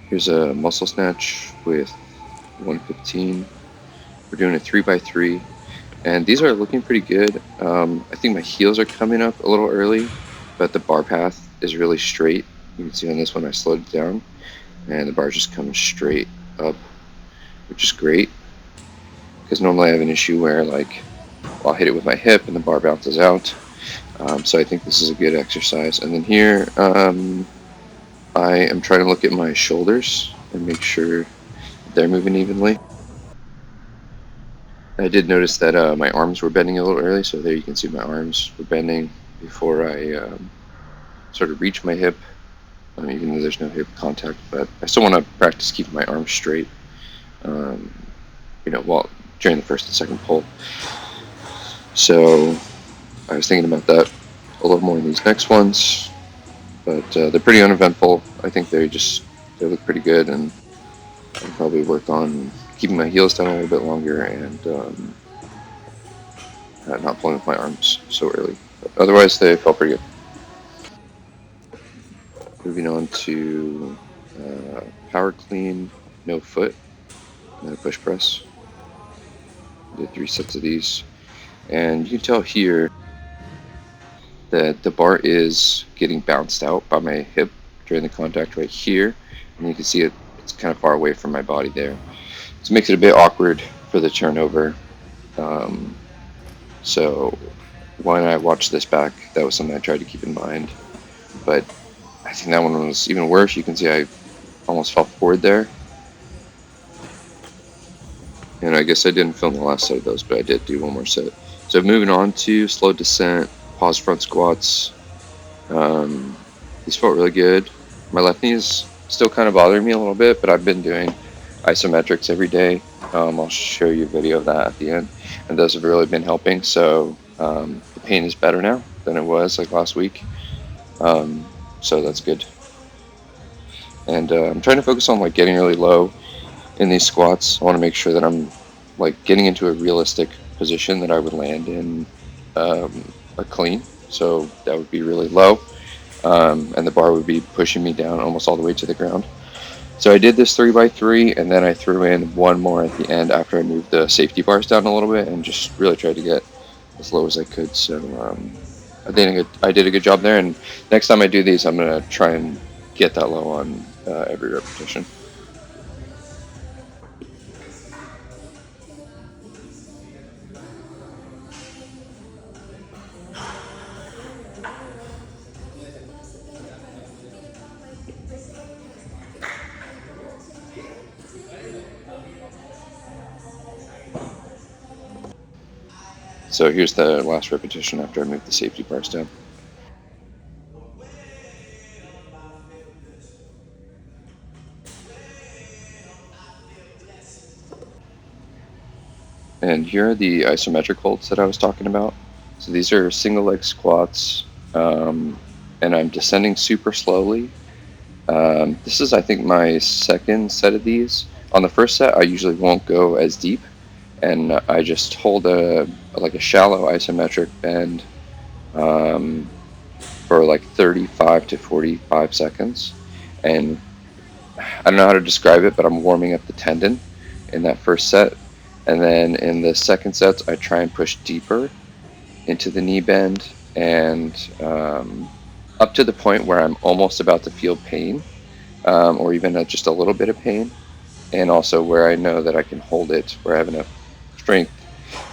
Here's a muscle snatch with 115. We're doing a 3x3, and these are looking pretty good. I think my heels are coming up a little early, but the bar path is really straight. You can see on this one I slowed it down, and the bar just comes straight up, which is great. Because normally I have an issue where I'll hit it with my hip and the bar bounces out. So I think this is a good exercise. And then here, I am trying to look at my shoulders and make sure they're moving evenly. I did notice that my arms were bending a little early, so there you can see my arms were bending before I sort of reached my hip, even though there's no hip contact. But I still want to practice keeping my arms straight, um, while during the first and second pull. So I was thinking about that a little more in these next ones, but they're pretty uneventful. I think they look pretty good, and I'll probably work on keeping my heels down a little bit longer and not pulling with my arms so early. But otherwise, they felt pretty good. Moving on to power clean, no foot, and then a push press. Did 3 sets of these, and you can tell here that the bar is getting bounced out by my hip during the contact right here, and you can see it's kind of far away from my body there. So it makes it a bit awkward for the turnover. So when I watched this back, that was something I tried to keep in mind. But I think that one was even worse. You can see I almost fell forward there. And I guess I didn't film the last set of those, but I did do one more set. So moving on to slow descent, pause front squats. These felt really good. My left knee is still kind of bothering me a little bit, but I've been doing isometrics every day. I'll show you a video of that at the end, and those have really been helping. So the pain is better now than it was like last week. So that's good. And I'm trying to focus on getting really low in these squats. I want to make sure that I'm getting into a realistic position that I would land in a clean. So that would be really low, and the bar would be pushing me down almost all the way to the ground. So I did this 3x3, and then I threw in one more at the end after I moved the safety bars down a little bit and just really tried to get as low as I could. So I did a good job there, and next time I do these, I'm going to try and get that low on every repetition. So here's the last repetition after I moved the safety bars down. And here are the isometric holds that I was talking about. So these are single leg squats, and I'm descending super slowly. This is, I think, my second set of these. On the first set, I usually won't go as deep, and I just hold a shallow isometric bend for 35 to 45 seconds. And I don't know how to describe it, but I'm warming up the tendon in that first set. And then in the second sets, I try and push deeper into the knee bend and up to the point where I'm almost about to feel pain, or even just a little bit of pain, and also where I know that I can hold it, where I have enough strength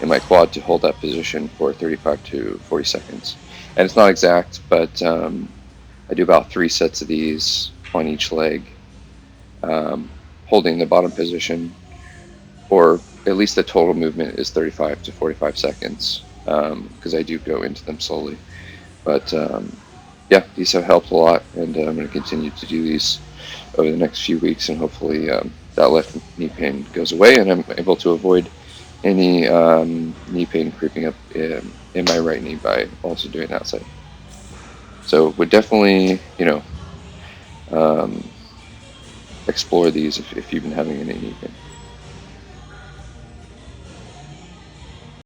in my quad to hold that position for 35 to 40 seconds. And it's not exact, but I do about 3 sets of these on each leg, holding the bottom position, or at least the total movement is 35 to 45 seconds, because I do go into them slowly. But yeah, these have helped a lot, and I'm going to continue to do these over the next few weeks, and hopefully that left knee pain goes away, and I'm able to avoid any knee pain creeping up in my right knee by also doing that side. So would definitely, explore these if you've been having any knee pain.